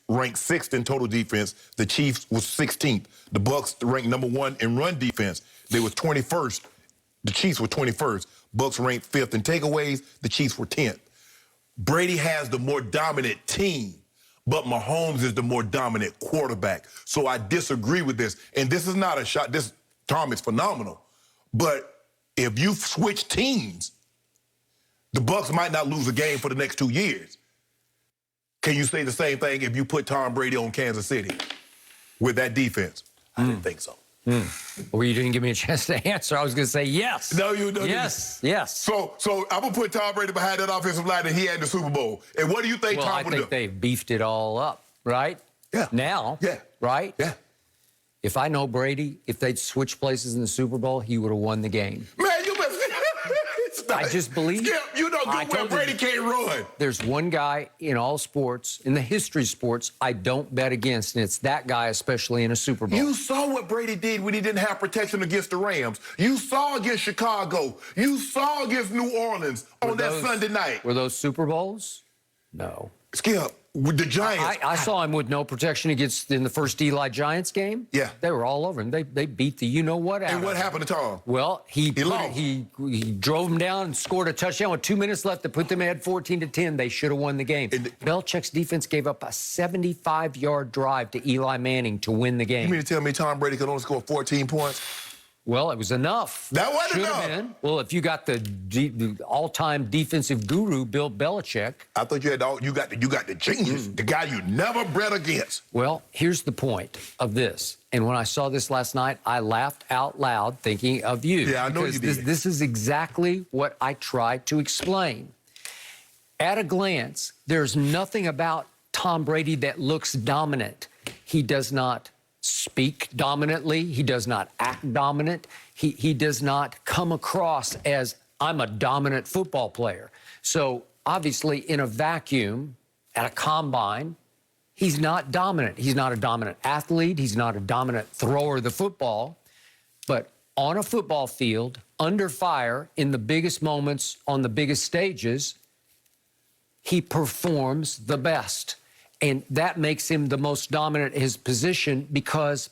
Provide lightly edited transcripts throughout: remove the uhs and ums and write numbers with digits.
ranked 6th in total defense. The Chiefs was 16th. The Bucks ranked number 1 in run defense. They was 21st. The Chiefs were 21st. Bucks ranked 5th in takeaways. The Chiefs were 10th. Brady has the more dominant team, but Mahomes is the more dominant quarterback. So I disagree with this. And this is not a shot. Tom is phenomenal. But if you switch teams, the Bucks might not lose a game for the next 2 years. Can you say the same thing if you put Tom Brady on Kansas City with that defense? I didn't think so. Well, you didn't give me a chance to answer. I was going to say yes. No, you don't. Yes, yes. So I'm going to put Tom Brady behind that offensive line that he had in the Super Bowl. And what do you think Tom would do? I think they beefed it all up, right? Yeah. Now, yeah. Right? Yeah. If I know Brady, if they'd switched places in the Super Bowl, he would have won the game. Man, you better... I just believe... Skip, you know good well Brady can't run. There's one guy in all sports, in the history of sports, I don't bet against, and it's that guy, especially in a Super Bowl. You saw what Brady did when he didn't have protection against the Rams. You saw against Chicago. You saw against New Orleans on that Sunday night. Were those Super Bowls? No. Skip, with the Giants. I saw him with no protection against in the first Eli Giants game. Yeah. They were all over him. They beat the you-know-what out of him. And what happened to Tom? Well, he drove him down and scored a touchdown with 2 minutes left to put them ahead 14-10. They should have won the game. Belichick's defense gave up a 75-yard drive to Eli Manning to win the game. You mean to tell me Tom Brady could only score 14 points? Well, it was enough. That wasn't enough. Been. Well, if you got the all-time defensive guru, Bill Belichick. I thought you got the genius, the guy you never bet against. Well, here's the point of this. And when I saw this last night, I laughed out loud thinking of you. Yeah, I know you did. This is exactly what I tried to explain. At a glance, there's nothing about Tom Brady that looks dominant. He does not speak dominantly. He does not act dominant. He does not come across as, I'm a dominant football player. So obviously in a vacuum, at a combine, he's not dominant. He's not a dominant athlete. He's not a dominant thrower of the football. But on a football field, under fire, in the biggest moments, on the biggest stages, he performs the best. And that makes him the most dominant in his position because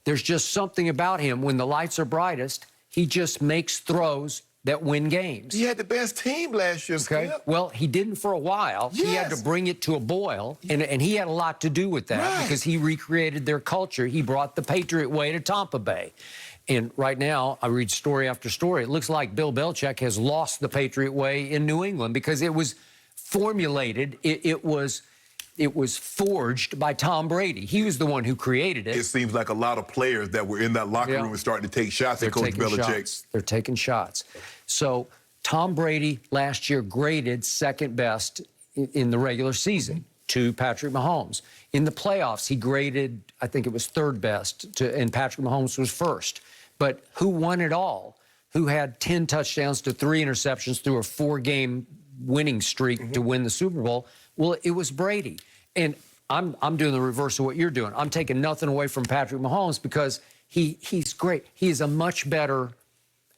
there's just something about him. When the lights are brightest, he just makes throws that win games. He had the best team last year, okay? Skip. Well, he didn't for a while. Yes. He had to bring it to a boil, and he had a lot to do with that because he recreated their culture. He brought the Patriot way to Tampa Bay. And right now, I read story after story. It looks like Bill Belichick has lost the Patriot way in New England because it was formulated, it was forged by Tom Brady. He was the one who created it. It seems like a lot of players that were in that locker room are starting to take shots at Coach Belichick. They're taking shots. So Tom Brady last year graded second best in the regular season to Patrick Mahomes. In the playoffs, he graded, I think it was third best, and Patrick Mahomes was first. But who won it all? Who had 10 touchdowns to 3 interceptions through a 4-game winning streak to win the Super Bowl? Well, it was Brady. And I'm doing the reverse of what you're doing. I'm taking nothing away from Patrick Mahomes because he's great. He is a much better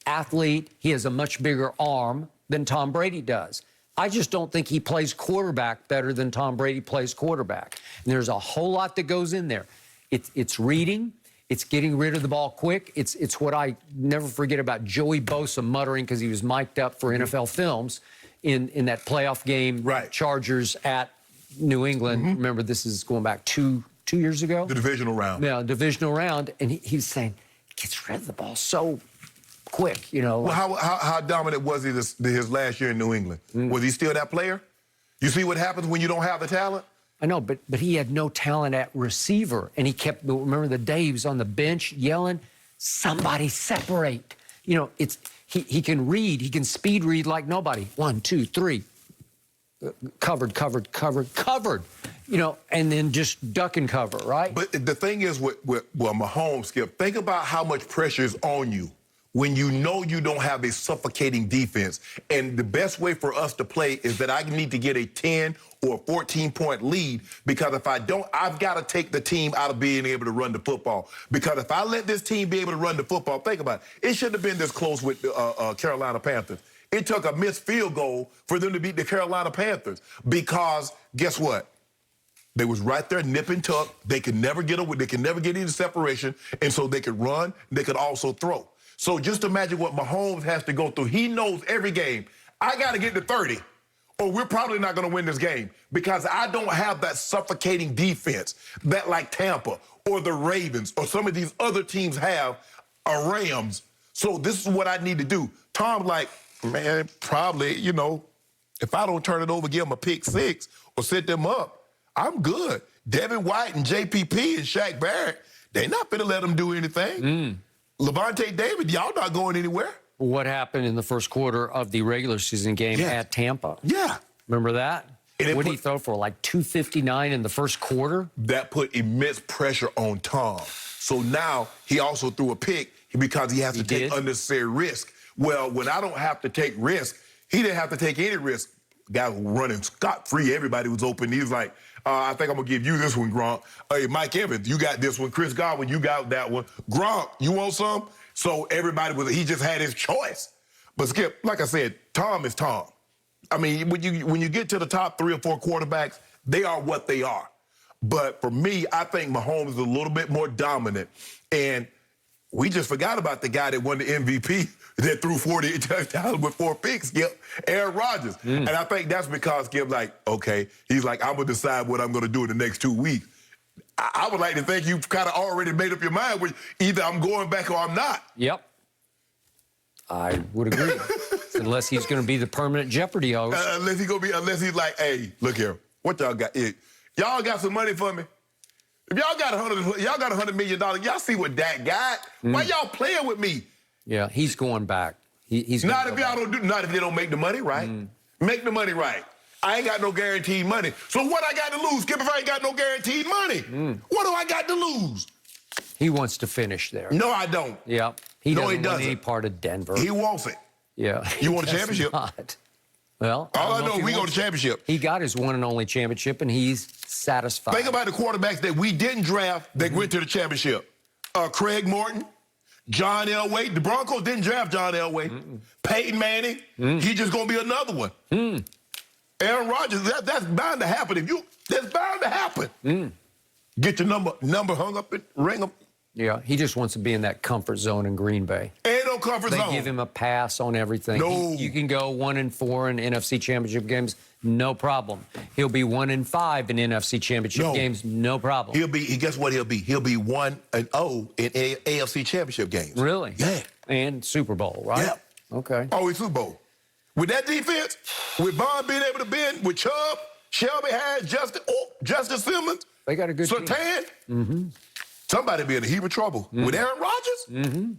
athlete. He has a much bigger arm than Tom Brady does. I just don't think he plays quarterback better than Tom Brady plays quarterback. And there's a whole lot that goes in there. It's reading. It's getting rid of the ball quick. It's what I never forget about Joey Bosa muttering because he was mic'd up for NFL Films in that playoff game, Chargers at New England. Remember, this is going back two years ago? The divisional round. Yeah, divisional round. And he's saying, he gets rid of the ball so quick, you know. Well, how dominant was he his last year in New England? Was he still that player? You see what happens when you don't have the talent? I know, but he had no talent at receiver. And he kept, remember the day he was on the bench yelling, somebody separate. You know, he can read, he can speed read like nobody. 1, 2, 3. Covered. You know, and then just duck and cover, right? But the thing is with Mahomes, Skip, think about how much pressure is on you when you know you don't have a suffocating defense. And the best way for us to play is that I need to get a 10 or a 14-point lead, because if I don't, I've got to take the team out of being able to run the football. Because if I let this team be able to run the football, think about it. It shouldn't have been this close with Carolina Panthers. It took a missed field goal for them to beat the Carolina Panthers because, guess what? They was right there, nip and tuck. They could never get away. They could never get into separation, and so they could run. They could also throw. So just imagine what Mahomes has to go through. He knows every game. I got to get to 30, or we're probably not going to win this game because I don't have that suffocating defense that like Tampa or the Ravens or some of these other teams have, or Rams. So this is what I need to do. Tom's like, man, probably, you know, if I don't turn it over, give them a pick six or set them up, I'm good. Devin White and JPP and Shaq Barrett, they're not going to let them do anything. Levante David, y'all not going anywhere. What happened in the first quarter of the regular season game at Tampa? Yeah. Remember that? What did he throw for, like 259 in the first quarter? That put immense pressure on Tom. So now he also threw a pick because he has to take unnecessary risk. Well, when I don't have to take risk, he didn't have to take any risk. Guy was running scot-free. Everybody was open. He was like, I think I'm going to give you this one, Gronk. Hey, Mike Evans, you got this one. Chris Godwin, you got that one. Gronk, you want some? So everybody he just had his choice. But Skip, like I said, Tom is Tom. I mean, when you get to the top 3 or 4 quarterbacks, they are what they are. But for me, I think Mahomes is a little bit more dominant. And we just forgot about the guy that won the MVP that threw 48 touchdowns with 4 picks, Skip, Aaron Rodgers. And I think that's because Skip, like, okay, he's like, I'm going to decide what I'm going to do in the next 2 weeks. I would like to think you've kind of already made up your mind with either I'm going back or I'm not. Yep. I would agree. Unless he's going to be the permanent Jeopardy host. Unless he's like, hey, look here, what y'all got? Y'all got some money for me? If y'all got $100 million, y'all see what Dak got. Why y'all playing with me? Yeah, he's going back. He's not if y'all don't do. Not if they don't make the money right. Make the money right. I ain't got no guaranteed money. So what I got to lose, Skip? If I ain't got no guaranteed money, what do I got to lose? He wants to finish there. No, I don't. Yeah, he doesn't want any part of Denver. He wants it. Yeah, you want a championship? Not. Well, all I know is we go to championship. He got his one and only championship, and he's satisfied. Think about the quarterbacks that we didn't draft that went to the championship. Craig Morton, John Elway. The Broncos didn't draft John Elway. Peyton Manning. He's just going to be another one. Aaron Rodgers, that's bound to happen. That's bound to happen. Get your number hung up and ring up. Yeah, he just wants to be in that comfort zone in Green Bay. Ain't no comfort zone. They give him a pass on everything. No. You can go 1-4 in NFC Championship games, no problem. He'll be 1-5 in NFC Championship games, no problem. Guess what he'll be? He'll be 1-0 in AFC Championship games. Really? Yeah. And Super Bowl, right? Yeah. Okay. Always Super Bowl. With that defense, with Bond being able to bend, with Chubb, Shelby Harris, Justin Simmons, they got a good team. Surtain, somebody be in a heap of trouble. With Aaron Rodgers,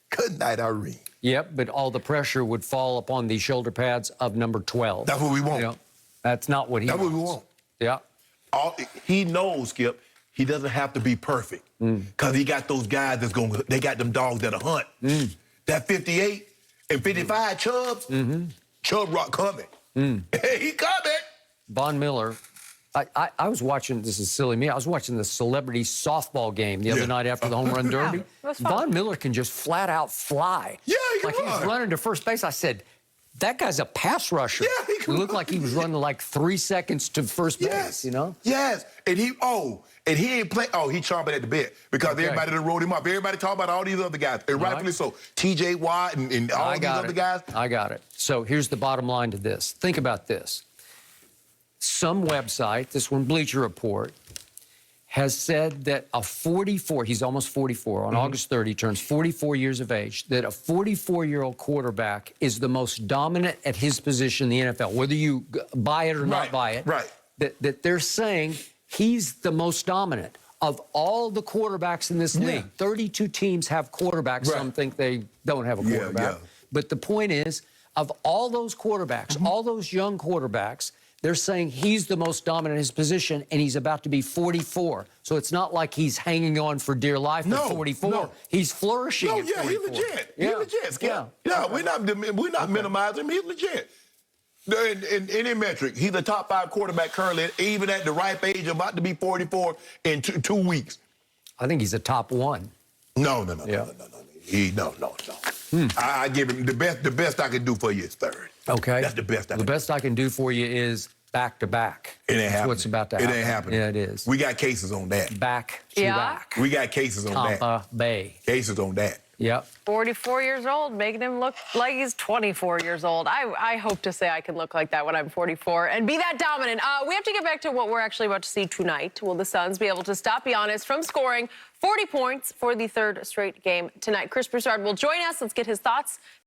good night, Irene. Yep, but all the pressure would fall upon the shoulder pads of number 12. That's what we want. Yeah. That's not what he wants. That's what we want. Yeah. He knows, Skip, he doesn't have to be perfect because he got those guys they got them dogs that'll hunt. That 58 and 55 Chubbs, Chubb Rock coming. Hey, he coming. Von Miller. I was watching, this is silly me, I was watching the celebrity softball game the other night after the home run derby. Von Miller can just flat out fly. Yeah, he can run. He was running to first base. I said, that guy's a pass rusher. Yeah, he can It looked like he was running like 3 seconds to first base, you know? Yes. And he ain't play. Oh, he chomping at the bit because everybody done wrote him up. Everybody talking about all these other guys, and rightfully so. TJ Watt and all these other guys. I got it. So here's the bottom line to this. Think about this. Some website, this one, Bleacher Report, has said that a 44, he's almost 44, on August 30, he turns 44 years of age, that a 44-year-old quarterback is the most dominant at his position in the NFL, whether you buy it or not buy it. Right. That they're saying he's the most dominant of all the quarterbacks in this league. 32 teams have quarterbacks. Some think they don't have a quarterback. But the point is, of all those quarterbacks, all those young quarterbacks, they're saying he's the most dominant in his position, and he's about to be 44. So it's not like he's hanging on for dear life at 44. No. He's flourishing at 44. He's legit. He's legit, Skip. We're not minimizing him. He's legit. In any metric, he's a top 5 quarterback currently, even at the ripe age, about to be 44 in 2 weeks. I think he's a top 1. No. I give him the best I can do for you is 3rd. Okay. That's the best I can do. The best I can do for you is back to back. It ain't That's happening. what's about to happen. It ain't happening. Yeah, it is. We got cases on that. Back to back. We got cases on that. Tampa Bay. Cases on that. Yep. 44 years old, making him look like he's 24 years old. I hope to say I can look like that when I'm 44 and be that dominant. We have to get back to what we're actually about to see tonight. Will the Suns be able to stop Giannis from scoring 40 points for the third straight game tonight? Chris Broussard will join us. Let's get his thoughts.